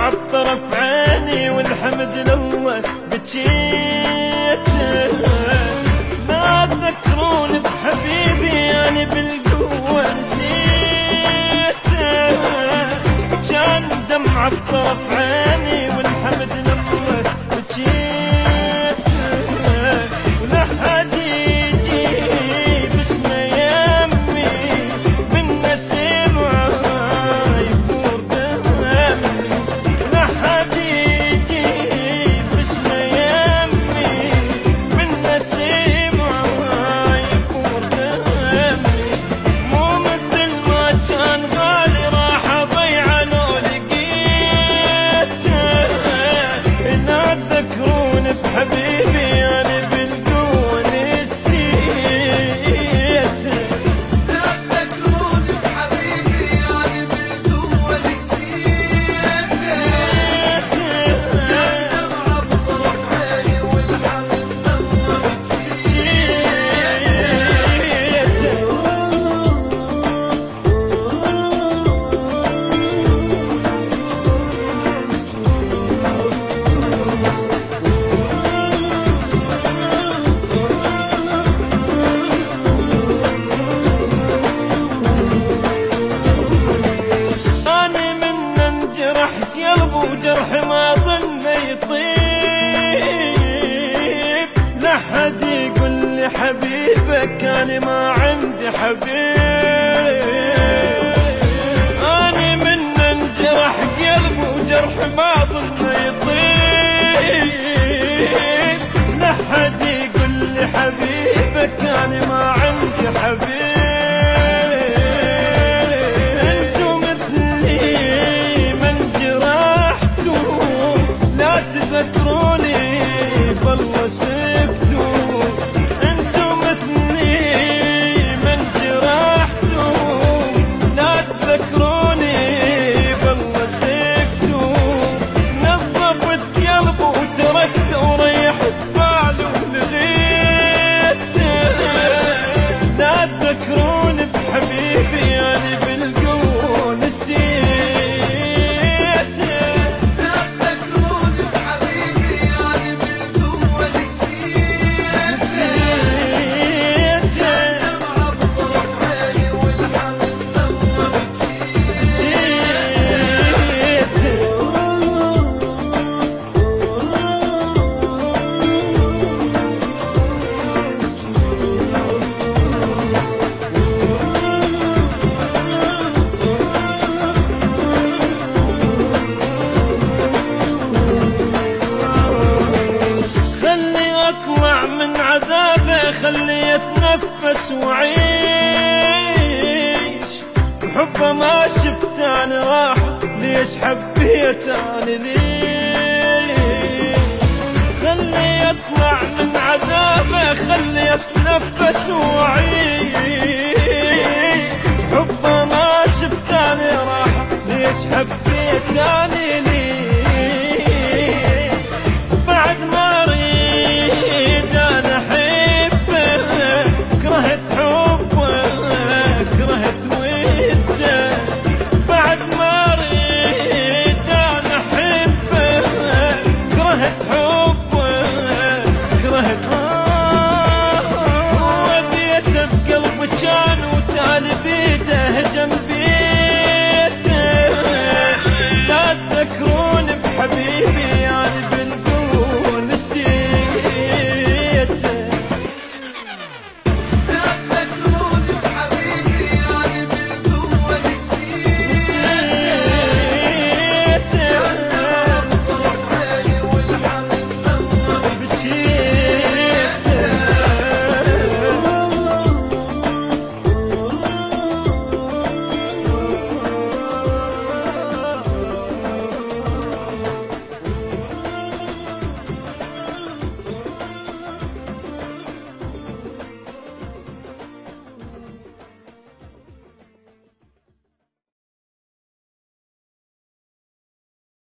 معطرة في عيني والحمد لله بجيت. لا تذكروني بحبيبي يعني بالقوة نسيته، كان دمعة بطرف عيني والحمد لله بجيت. ولا حد يجيب اسمه يمي من نسيمه يفور دمي، لا حد يجيب اسمه يمي من نسيمه يفور دمي. مو مثل ما كان غالي راح اضيعه لو لقيته. لا تذكروني بحبيبي يعني بالقوة نسيته. لا تذكروني بحبيبي يعني بالقوة نسيته. كان دمعة بطرف عيني والحمد لله أنا من انجرح قلب وجرح ما ظن يطيب. لا حد يقول لي حبيبك أنا ما عندي حبيب. أنا من انجرح قلب وجرح ما ظن يطيب. لا حد يقول لي حبيبك أنا ما عندي حبيب. تذكروني بالله سبتوا، انتم مثلي من جرحتوا. لا تذكروني بالله سبتوا، نظفت قلبه وتركته وريحت باله ولغيته. لا تذكروني بحبيبي يعني بالقوة نسيته. خلي اتنفس وعيش بحبه ما شفت انا راحة. ليش حبيت انا ليش؟ خلي اطلع من عذابه خلي اتنفس وعيش بحبه ما شفت انا راحة. ليش حبيت انا